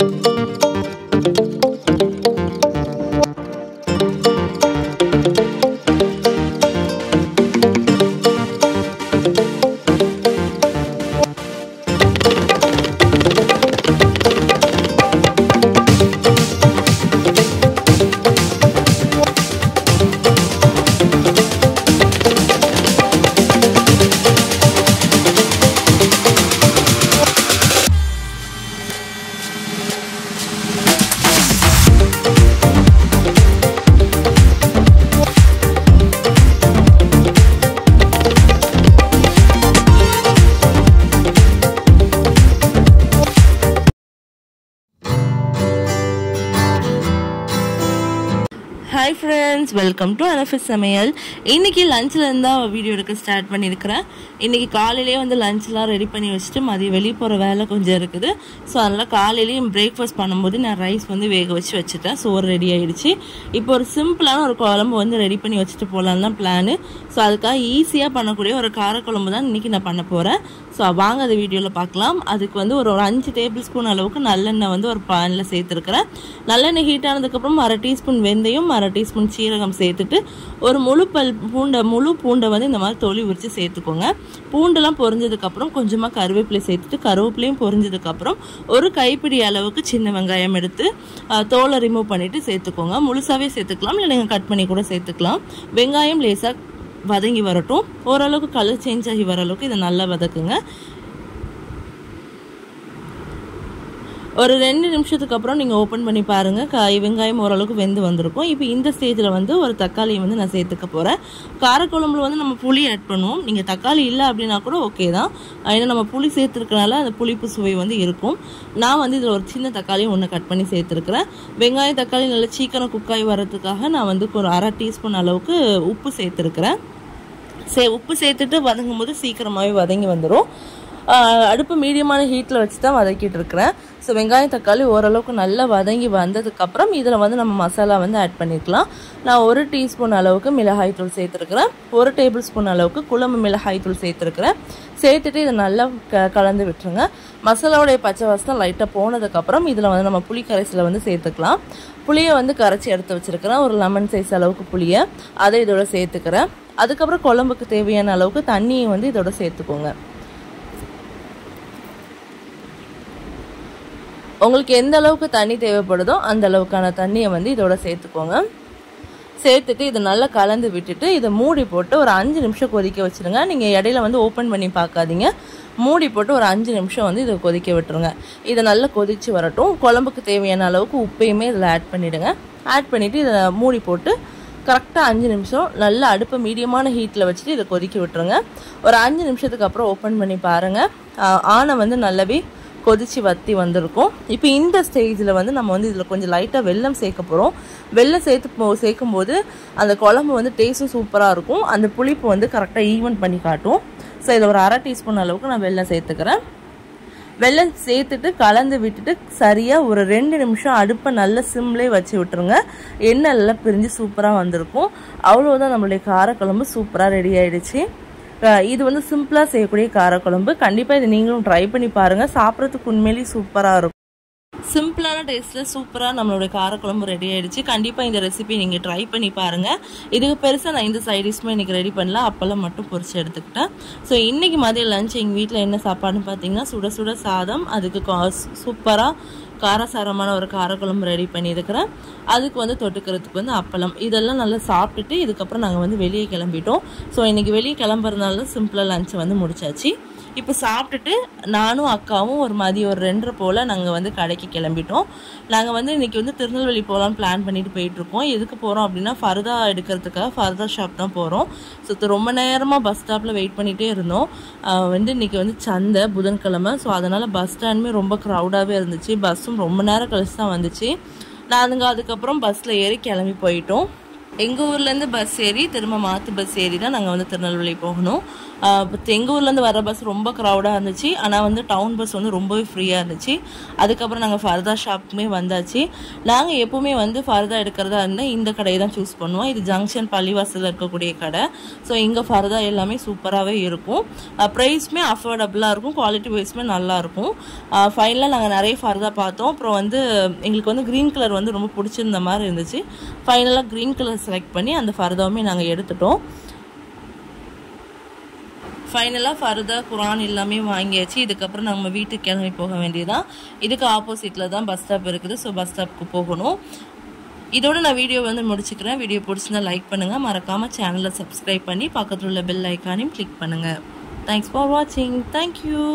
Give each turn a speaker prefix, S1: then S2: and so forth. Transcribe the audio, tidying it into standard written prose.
S1: Hi friends, welcome to NFS சமையல். இன்னைக்கு லஞ்ச்ல இருந்தா வீடியோ எடுக்க ஸ்டார்ட் பண்ணியிருக்கிறேன். இன்னைக்கு காலையிலேயே வந்து லஞ்ச்லாம் ரெடி பண்ணி வச்சுட்டு மதியம் வெளியே போகிற வேலை கொஞ்சம் இருக்குது. ஸோ அதனால் காலையிலேயே பிரேக்ஃபாஸ்ட் பண்ணும்போது நான் ரைஸ் வந்து வேக வச்சு வச்சுட்டேன். சோறு ரெடி ஆகிடுச்சு. இப்போ ஒரு சிம்பிளான ஒரு குழம்பு வந்து ரெடி பண்ணி வச்சுட்டு போகலான்னு தான் பிளானு. ஸோ அதுக்காக ஈஸியாக பண்ணக்கூடிய ஒரு காரக்குழம்பு தான் இன்றைக்கி நான் பண்ண போகிறேன். ஸோ வாங்க அதை வீடியோவில் பார்க்கலாம். அதுக்கு வந்து ஒரு 5 டேபிள் ஸ்பூன் அளவுக்கு நல்லெண்ணெய் வந்து ஒரு பேனில் சேர்த்துருக்கிறேன். நல்லெண்ணெய் ஹீட் ஆனதுக்கப்புறம் 1/2 டீஸ்பூன் வெந்தயம், 1/2 டீஸ்பூன் சீரகம் சேர்த்துட்டு ஒரு முழு பூண்டை வந்து இந்த மாதிரி தொலி உரித்து சேர்த்துக்கோங்க. பூண்டெல்லாம் பொரிஞ்சதுக்கப்புறம் கொஞ்சமாக கருவேப்பிலை சேர்த்துட்டு கருவேப்பிலையும் பொரிஞ்சதுக்கப்புறம் ஒரு கைப்பிடி அளவுக்கு சின்ன வெங்காயம் எடுத்து தோலை ரிமூவ் பண்ணிவிட்டு சேர்த்துக்கோங்க. முழுசாகவே சேர்த்துக்கலாம், இல்லை நீங்கள் கட் பண்ணி கூட சேர்த்துக்கலாம். வெங்காயம் லேசாக வதங்கி வரட்டும். ஓரளவுக்கு கலர் சேஞ்ச் ஆகி வர அளவுக்கு இதை நல்லா வதக்குங்க. ஒரு 2 நிமிஷத்துக்கு அப்புறம் நீங்கள் ஓப்பன் பண்ணி பாருங்கள். வெங்காயம் ஓரளவுக்கு வெந்து வந்திருக்கும். இப்போ இந்த ஸ்டேஜில் வந்து ஒரு தக்காளியை வந்து நான் சேர்த்துக்க போகிறேன். காரக்குழம்புல வந்து நம்ம புளி ஆட் பண்ணுவோம். நீங்கள் தக்காளி இல்லை அப்படின்னா கூட ஓகே தான். ஏன்னா நம்ம புளி சேர்த்துருக்கனால அந்த புளிப்பு சுவை வந்து இருக்கும். நான் வந்து இதில் ஒரு சின்ன தக்காளியும் ஒன்று கட் பண்ணி சேர்த்துருக்குறேன். வெங்காயம் தக்காளி நல்லா சீக்கிரம் குக்காகி வர்றதுக்காக நான் வந்து ஒரு 1/2 டீஸ்பூன் அளவுக்கு உப்பு சேர்த்துருக்குறேன். உப்பு சேர்த்துட்டு வதங்கும் போது சீக்கிரமாகவே வதங்கி வந்துடும். அடுப்பு மீடியமான ஹீட்டில் வச்சு தான் வதக்கிட்டு இருக்கிறேன். ஸோ வெங்காயம் தக்காளி ஓரளவுக்கு நல்லா வதங்கி வந்ததுக்கப்புறம் இதில் வந்து நம்ம மசாலா வந்து ஆட் பண்ணிக்கலாம். நான் 1 டீஸ்பூன் அளவுக்கு மிளகாய்த்தூள் சேர்த்துருக்குறேன். 1 டேபிள் ஸ்பூன் அளவுக்கு குழம்பு மிளகாய்த்தூள் சேர்த்துருக்குறேன். சேர்த்துட்டு இதை நல்லா கலந்து விட்டுருங்க. மசாலாவுடைய பச்சை வாசனை லைட்டாக போனதுக்கப்புறம் இதில் வந்து நம்ம புளி கரைசலை வந்து சேர்த்துக்கலாம். புளியை வந்து கரைச்சி எடுத்து வச்சுருக்கிறேன். ஒரு லெமன் சைஸ் அளவுக்கு புளியை அதை இதோட சேர்த்துக்கிறேன். அதுக்கப்புறம் குழம்புக்கு தேவையான அளவுக்கு தண்ணியை வந்து இதோட சேர்த்துக்கோங்க. உங்களுக்கு எந்த அளவுக்கு தண்ணி தேவைப்படுதோ அந்த அளவுக்கான தண்ணியை வந்து இதோட சேர்த்துக்கோங்க. சேர்த்துட்டு இதை நல்லா கலந்து விட்டுட்டு இதை மூடி போட்டு ஒரு 5 நிமிஷம் கொதிக்க வச்சுருங்க. நீங்கள் இடையில வந்து ஓப்பன் பண்ணி பார்க்காதீங்க. மூடி போட்டு ஒரு 5 நிமிஷம் வந்து இதை கொதிக்க விட்டுருங்க. இதை நல்லா கொதித்து வரட்டும். குழம்புக்கு தேவையான அளவுக்கு உப்பையுமே இதில் ஆட் பண்ணிவிடுங்க. ஆட் பண்ணிவிட்டு இதை மூடி போட்டு கரெக்டாக 5 நிமிஷம் நல்லா அடுப்பை மீடியமான ஹீட்டில் வச்சுட்டு இதை கொதிக்க விட்டுருங்க. ஒரு 5 நிமிஷத்துக்கு அப்புறம் ஓப்பன் பண்ணி பாருங்கள். ஆனை வந்து நல்லாவே கொதிச்சு வத்தி வந்திருக்கும். இப்போ இந்த ஸ்டேஜில் வந்து நம்ம வந்து இதில் கொஞ்சம் லைட்டாக வெல்லம் சேர்க்க போகிறோம். வெல்லம் சேர்க்கும் போது அந்த குழம்பு வந்து டேஸ்ட்டும் சூப்பராக இருக்கும். அந்த புளிப்பு வந்து கரெக்டாக ஈவன் பண்ணி காட்டும். ஸோ இதில் ஒரு 1/2 டீஸ்பூன் அளவுக்கு நான் வெல்லம் சேர்த்துக்கிறேன். வெல்லம் சேர்த்துட்டு கலந்து விட்டுட்டு சரியாக ஒரு 2 நிமிஷம் அடுப்பை நல்ல சிம்லேயே வச்சு விட்டுருங்க. எண்ணெய் நல்லா பிரிஞ்சு சூப்பராக வந்திருக்கும். அவ்வளோதான், நம்மளுடைய காரக்குழம்பு சூப்பராக ரெடி ஆகிடுச்சு. இது வந்து சிம்பிளாக செய்யக்கூடிய காரக்குழம்பு. கண்டிப்பாக இதை நீங்களும் ட்ரை பண்ணி பாருங்கள். சாப்பிட்றதுக்கு உண்மையிலேயே சூப்பராக இருக்கும். சிம்பிளான டேஸ்ட்டில் சூப்பராக நம்மளுடைய காரக்குழம்பு ரெடி ஆகிடுச்சு. கண்டிப்பாக இந்த ரெசிபி நீங்கள் ட்ரை பண்ணி பாருங்கள். இதுக்கு பெருசாக நான் இந்த சைடிஷ்மே இன்றைக்கி ரெடி பண்ணல. அப்போல்லாம் மட்டும் பொரிச்சு எடுத்துக்கிட்டேன். ஸோ இன்றைக்கி மதியம் லஞ்ச் எங்கள் வீட்டில் என்ன சாப்பாடுன்னு பார்த்தீங்கன்னா சுட சுட சாதம், அதுக்கு சூப்பராக காரசாரமான ஒரு காரக்குழம்பு ரெடி பண்ணியிருக்கிறேன். அதுக்கு வந்து தொட்டுக்கிறதுக்கு வந்து அப்பளம். இதெல்லாம் நல்லா சாப்பிட்டுட்டு இதுக்கப்புறம் நாங்கள் வந்து வெளியே கிளம்பிட்டோம். ஸோ இன்றைக்கி வெளியே கிளம்புறதுனால சிம்பிளாக லஞ்ச் வந்து முடிச்சாச்சு. இப்போ சாப்பிட்டுட்டு நானும் அக்காவும் ஒரு மதியம் ஒரு 2:30 போல் நாங்கள் வந்து கடைக்கு கிளம்பிட்டோம். நாங்கள் வந்து இன்றைக்கி வந்து திருநெல்வேலி போகலான்னு பிளான் பண்ணிட்டு போயிட்டுருக்கோம். எதுக்கு போகிறோம் அப்படின்னா ஃபர்தா எடுக்கிறதுக்காக ஃபர்தா ஷாப் தான் போகிறோம். ஸோ ரொம்ப நேரமாக பஸ் ஸ்டாப்பில் வெயிட் பண்ணிகிட்டே இருந்தோம். வந்து இன்றைக்கி வந்து சந்தை புதன்கிழமை. ஸோ அதனால் பஸ் ஸ்டாண்டுமே ரொம்ப க்ரௌடாகவே இருந்துச்சு. பஸ்ஸும் ரொம்ப நேரம் கழிச்சு தான் வந்துச்சு. நாங்கள் அதுக்கப்புறம் பஸ்ஸில் ஏறி கிளம்பி போயிட்டோம். எங்கள் ஊர்லேருந்து பஸ் ஏறி திரும்ப மாற்று பஸ் ஏறி தான் நாங்கள் வந்து திருநெல்வேலி போகணும். எங்கள் ஊர்லேருந்து வர பஸ் ரொம்ப க்ரௌடாக இருந்துச்சு. ஆனால் வந்து டவுன் பஸ் வந்து ரொம்பவே ஃப்ரீயாக இருந்துச்சு. அதுக்கப்புறம் நாங்கள் ஃபர்தா ஷாப்புக்குமே வந்தாச்சு. நாங்கள் எப்போவுமே வந்து ஃபர்தா எடுக்கிறதா இருந்தால் இந்த கடையை தான் சூஸ் பண்ணுவோம். இது ஜங்ஷன் பள்ளிவாசலில் இருக்கக்கூடிய கடை. ஸோ இங்கே ஃபர்தா எல்லாமே சூப்பராகவே இருக்கும். ப்ரைஸுமே அஃபோர்டபுளாக இருக்கும். குவாலிட்டி வைஸுமே நல்லாயிருக்கும். ஃபைனலாக நாங்கள் நிறைய ஃபர்தா பார்த்தோம். அப்புறம் வந்து எங்களுக்கு வந்து க்ரீன் கலர் வந்து ரொம்ப பிடிச்சிருந்த மாதிரி இருந்துச்சு. ஃபைனலாக க்ரீன் கலர் செலக்ட் பண்ணி அந்த ஃபர்தாவுமே நாங்கள் எடுத்துட்டோம். ஃபைனலாக ஃபர்தா குரான் எல்லாமே வாங்கியாச்சு. இதுக்கப்புறம் நம்ம வீட்டுக்கு கிளம்பி போக வேண்டியதான். இதுக்கு ஆப்போசிட்டில் தான் பஸ் ஸ்டாப் இருக்குது. ஸோ பஸ் ஸ்டாப்புக்கு போகணும். இதோட நான் வீடியோ வந்து முடிச்சுக்கிறேன். வீடியோ பிடிச்சிருந்தா லைக் பண்ணுங்கள். மறக்காமல் சேனலை சப்ஸ்கிரைப் பண்ணி பக்கத்தில் உள்ள பெல் ஐக்கானையும் கிளிக் பண்ணுங்கள். தேங்க்ஸ் ஃபார் வாட்சிங். தேங்க்யூ.